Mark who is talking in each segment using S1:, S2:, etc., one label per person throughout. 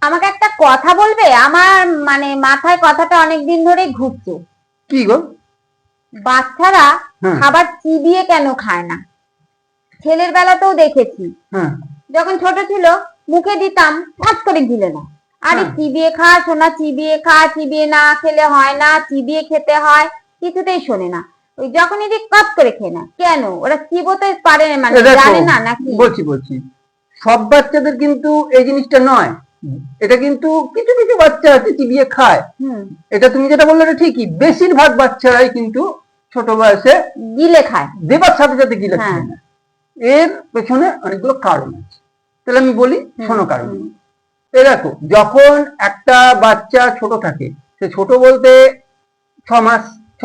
S1: আমাকে একটা কথা বলবে? আমার মানে মাথায় কথাটা অনেকদিন ধরে ঘুরছে।
S2: কি গো?
S1: বাচ্চারা খাবার চিবিয়ে কেন খায় না? ছেলের বেলাতেও দেখেছি, যখন ছোট ছিল মুখে দিতাম ফট করে গিলে না। আরে চিবিয়ে খা সোনা, চিবিয়ে খা, চিবিয়ে না খেলে হয় না, চিবিয়ে খেতে হয়, কিছুতেই শোনে না। ওই যখন এটি কট করে খেয়ে না, কেন ওরা চিবোতে পারে না? মানে জানে না নাকি?
S2: বলছি সব বাচ্চাদের কিন্তু এই জিনিসটা নয়। এটা কিন্তু কিছু কিছু বাচ্চা আছে চিবিয়ে খায়। এটা তুমি যেটা বললে এটা ঠিকই, বেশিরভাগ বাচ্চারাই কিন্তু ছোট বয়সে
S1: গিলে খায়,
S2: দেবার সাথে সাথে গিলে খায় না। এর পেছনে অনেকগুলো কারণ আছে, তাহলে আমি বলি শোনো কারণ। এই দেখো, যখন একটা বাচ্চা ছোট থাকে, সে ছোট বলতে 6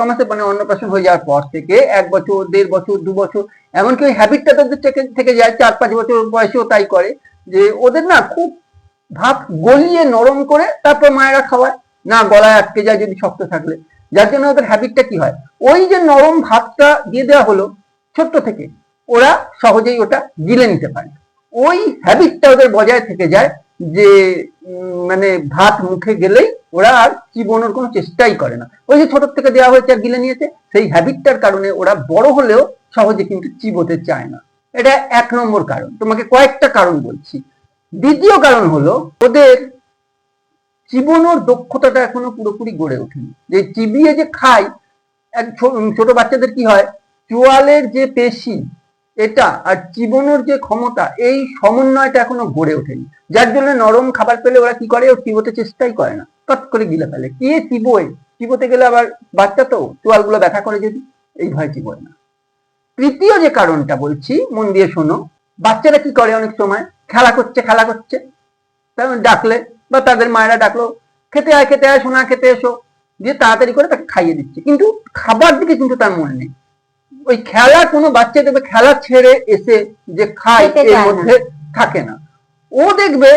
S2: মাসে মানে অন্নপ্রাশন হয়ে যাওয়ার পর থেকে 1 বছর, 1.5 বছর, 2 বছর, এমনকি ওই হ্যাবিটটা তাদের থেকে যায় 4-5 বছর বয়সেও তাই করে, যে ওদের না খুব ভাত গলিয়ে নরম করে তারপর মায়েরা খাওয়ায়, না গলায় আটকে যায় যদি শক্ত থাকলে। যার জন্য ওদের হ্যাবিটটা কি হয়, ওই যে নরম ভাতটা দিয়ে দেওয়া হলো ছোট্ট থেকে, ওরা সহজেই ওটা গিলে নিতে পারে। ওই হ্যাবিটটা ওদের বজায় থেকে যায়, যে মানে ভাত মুখে গেলেই ওরা আর চিবোনোর কোনো চেষ্টাই করে না। ওই যে ছোট থেকে দেওয়া হয়েছে আর গিলে নিয়েছে, সেই হ্যাবিটটার কারণে ওরা বড় হলেও সহজে কিন্তু চিবোতে চায় না। এটা 1 নম্বর কারণ। তোমাকে কয়েকটা কারণ বলছি। দ্বিতীয় কারণ হলো, ওদের চিবোনোর দক্ষতাটা এখনো পুরোপুরি গড়ে ওঠেনি। যে চিবিয়ে যে খায়, ছোট বাচ্চাদের কি হয়, চোয়ালের যে পেশি এটা আর চিবোনোর যে ক্ষমতা, এই সমন্বয়টা এখনো গড়ে ওঠেনি। যার জন্য নরম খাবার পেলে ওরা কি করে, ও চিবোতে চেষ্টাই করে না, কট করে গিলে ফেলে। কে চিবোয়? চিবোতে গেলে আবার বাচ্চা তো চোয়ালগুলো ব্যথা করে যদি, এই ভয় চিবোয় না। তৃতীয় যে কারণটা বলছি, মন দিয়ে শোনো। বাচ্চারা কি করে, অনেক সময় খেলা করছে, ডাকলে বা তাদের মায়েরা ডাকলো, খেতে আয় সোনা, খেতে এসো, দিয়ে তাড়াতাড়ি করে তাকে খাইয়ে দিচ্ছে, কিন্তু খাবার দিকে কিন্তু তার মনে নেই। ওই খেলা, কোনো বাচ্চা দেখবে খেলা ছেড়ে এসে যে খায় এর মধ্যে থাকে না। ও দেখবে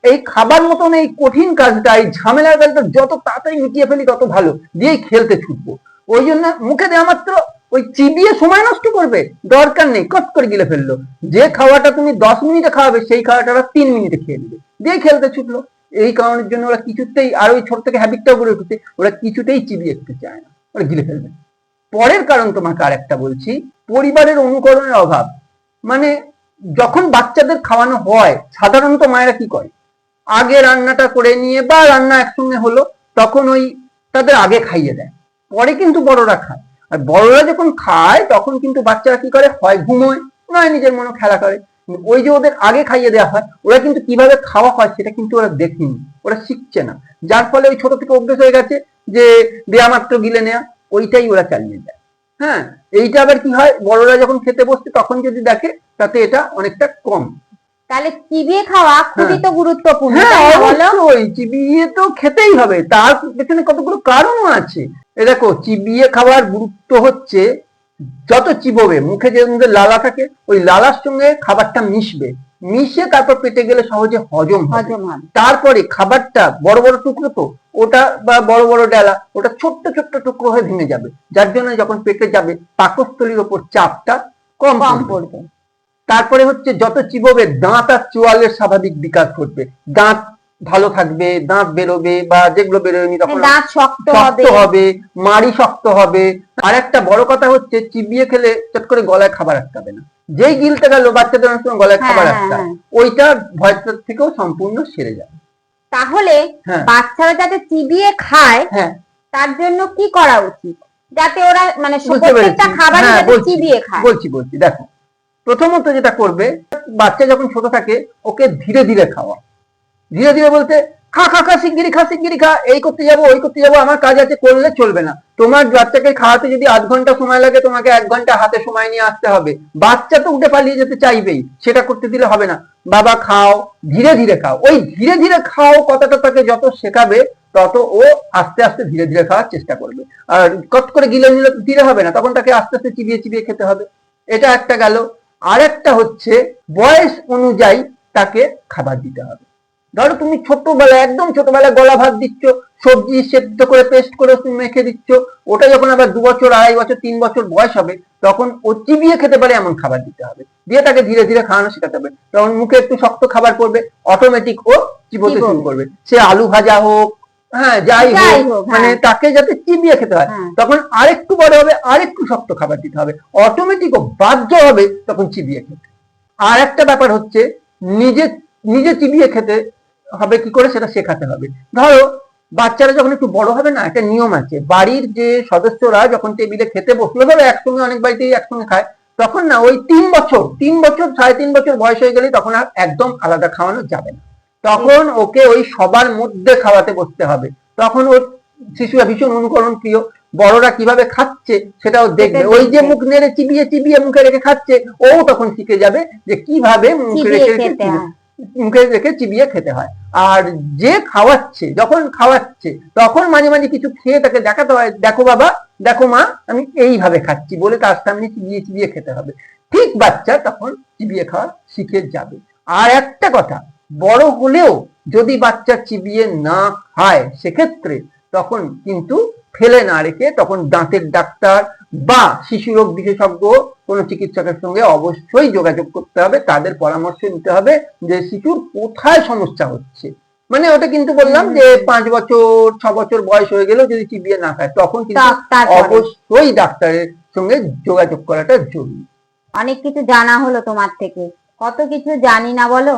S2: এই খাবার মতন এই কঠিন কাজটা, এই ঝামেলার কাজটা যত তাড়াতাড়ি মিটিয়ে ফেলি তত ভালো, দিয়েই খেলতে ছুটবো। ওই জন্য মুখে দেওয়া মাত্র ওই চিবিয়ে সময় নষ্ট করবে, দরকার নেই, কট করে গিলে ফেললো। যে খাওয়াটা তুমি 10 মিনিটে খাওয়াবে, সেই খাওয়াটা ওরা 3 মিনিটে খেয়ে নেবে, দিয়ে খেলতে ছুটলো। এই কারণের জন্য ওরা কিছুতেই, আর ওই ছোট থেকে হ্যাবিটটাও গড়ে উঠেছে, ওরা কিছুতেই চিবিয়ে খেতে চায় না, ওরা গিলে ফেলবে। পরের কারণ তোমাকে আরেকটা বলছি, পরিবারের অনুকরণের অভাব। মানে যখন বাচ্চাদের খাওয়ানো হয়, সাধারণত মায়েরা কি করে, আগে রান্নাটা করে নিয়ে বা রান্না একসঙ্গে হলো, তখন ওই তাদের আগে খাইয়ে দেয়, পরে কিন্তু বড়রা খায়। আর বড়রা যখন খায় তখন কিন্তু বাচ্চারা কি করে, হয় ঘুমোয়, নয় নিজের মনে খেলা করে। ওই যে ওদের আগে খাইয়ে দেওয়া হয়, ওরা কিন্তু কিভাবে খাওয়া হয় সেটা কিন্তু ওরা দেখেনি, ওরা শিখছে না। যার ফলে ওই ছোট থেকে অভ্যেস হয়ে গেছে যে দেয়া মাত্র গিলে নেয়া, ওইটাই ওরা চালিয়ে যায়। এইটা আবার কি হয়, বড়রা যখন খেতে বসছে তখন যদি দেখে, তাতে এটা অনেকটা কম।
S1: তাহলে চিবিয়ে খাওয়া খুবই তো গুরুত্বপূর্ণ।
S2: অবশ্যই চিবিয়ে তো খেতেই হবে, তার পেছনে কতগুলো কারণও আছে। দেখো, চিবিয়ে খাওয়ার গুরুত্ব হচ্ছে, যত চিবোবে মুখে যে লালা থাকে, ওই লালার সঙ্গে খাবারটা মিশে তারপর পেটে গেলে সহজে হজম হবে। তারপরে খাবারটা বড় বড় টুকরো তো, ওটা বা বড় বড় ডালা, ওটা ছোট্ট ছোট্ট টুকরো হয়ে ভেঙে যাবে, যার জন্য যখন পেটে যাবে পাকস্থলীর ওপর চাপটা কম পড়বে। তারপরে হচ্ছে, যত চিবোবে দাঁত আর চোয়ালের স্বাভাবিক বিকাশ ঘটবে, দাঁত ভালো থাকবে, দাঁত বেরোবে, বা যেগুলো বেরোয়নি তখন
S1: দাঁত শক্ত
S2: হবে, মাড়ি শক্ত হবে। আর একটা বড় কথা হচ্ছে, চিবিয়ে খেলে চট করে গলায় খাবার আটকাবে না। যেই গিলতে গেল বাচ্চাদের অনেক সময় গলায় খাবার আটকায়, ওইটা ভয়টার থেকেও সম্পূর্ণ সেরে যাবে।
S1: তাহলে বাচ্চারা যাতে চিবিয়ে খায়, তার জন্য কি করা উচিত, যাতে ওরা মানে প্রত্যেকটা খাবার চিবিয়ে খায়?
S2: বলছি দেখো, প্রথমত যেটা করবে, বাচ্চা যখন ছোট থাকে ওকে ধীরে ধীরে খাওয়া। ধীরে ধীরে বলতে, খা শিগগিরি খা, এই করতে যাবো ওই করতে যাবো, আমার কাজ আছে, করলে চলবে না। তোমার বাচ্চাকে খাওয়াতে যদি 1/2 ঘন্টা সময় লাগে, তোমাকে 1 ঘন্টা হাতে সময় নিয়ে আসতে হবে। বাচ্চা তো উঠে পালিয়ে যেতে চাইবেই, সেটা করতে দিলে হবে না। বাবা খাও, ধীরে ধীরে খাও। ওই ধীরে ধীরে খাও কথাটা তাকে যত শেখাবে, তত ও আস্তে আস্তে ধীরে ধীরে খাওয়ার চেষ্টা করবে। আর কট করে গিলে নিলে ধীরে হবে না, তখন তাকে আস্তে আস্তে চিবিয়ে খেতে হবে। এটা একটা গেল। আরেকটা হচ্ছে, বয়স অনুযায়ী তাকে খাবার দিতে হবে। ধরো তুমি ছোটবেলায়, একদম ছোটবেলায় গলা ভাত দিচ্ছ, সবজি সেদ্ধ করে পেস্ট করে তুমি মেখে দিচ্ছ, ওটা যখন আবার 2 বছর, 2.5 বছর, 3 বছর বয়স হবে, তখন ও চিবিয়ে খেতে পারে এমন খাবার দিতে হবে, দিয়ে তাকে ধীরে ধীরে খাওয়ানো শেখাতে হবে। তখন মুখে একটু শক্ত খাবার পড়বে, অটোমেটিক ও চিবোতে শুরু করবে। সে আলু ভাজা হোক, হ্যাঁ যাই হোক, মানে তাকে যাতে চিবিয়ে খেতে হয়। তখন আরেকটু বড় হবে, আরেকটু শক্ত খাবার দিতে হবে, অটোমেটিক ও বাধ্য হবে তখন চিবিয়ে খেতে। আর একটা ব্যাপার হচ্ছে, নিজে নিজে চিবিয়ে খেতে হবে কি করে সেটা শেখাতে হবে। ধরো বাচ্চারা যখন একটু বড় হবে না, একটা নিয়ম আছে, বাড়ির যে সদস্যরা যখন টেবিলে খেতে বসলো, ধরো একসঙ্গে অনেক বাড়িতেই একসঙ্গে খায়, তখন না ওই 3 বছর 3.5 বছর বয়স হয়ে গেলে তখন আর একদম আলাদা খাওয়ানো যাবে না। তখন ওকে ওই সবার মধ্যে খাওয়াতে বসতে হবে। তখন ওর শিশুরা ভীষণ অনুকরণ প্রিয়, বড়রা কিভাবে খাচ্ছে সেটাও দেখবে। ওই যে মুখ নেড়ে চিবিয়ে চিবিয়ে মুখে রেখে খাচ্ছে, ও তখন শিখে যাবে যে কিভাবে মুখে রেখে চিবিয়ে খেতে হয়। আর যে খাওয়াচ্ছে, যখন খাওয়াচ্ছে তখন মাঝে মাঝে কিছু খেয়ে তাকে দেখাতে হয়, দেখো বাবা, দেখো মা, আমি এইভাবে খাচ্ছি বলে তার সামনে চিবিয়ে চিবিয়ে খেতে হবে। ঠিক বাচ্চা তখন চিবিয়ে খাওয়া শিখে যাবে। আর একটা কথা, বড় হলেও যদি বাচ্চা চিবিয়ে না খায়, সেক্ষেত্রে তখন কিন্তু ফেলে না রেখে তখন দাঁতের ডাক্তার বা শিশু রোগ বিশেষজ্ঞ কোনো চিকিৎসকের সঙ্গে অবশ্যই যোগাযোগ করতে হবে, তাদের পরামর্শ নিতে হবে যে শিশুর কোথায় সমস্যা হচ্ছে। মানে ওটা কিন্তু বললাম যে 5 বছর 6 বছর বয়স হয়ে গেলেও যদি চিবিয়ে না খায়, তখন কিন্তু অবশ্যই ডাক্তারের সঙ্গে যোগাযোগ করাটা জরুরি।
S1: অনেক কিছু জানা হলো তোমার থেকে, কত কিছু জানি না বলো।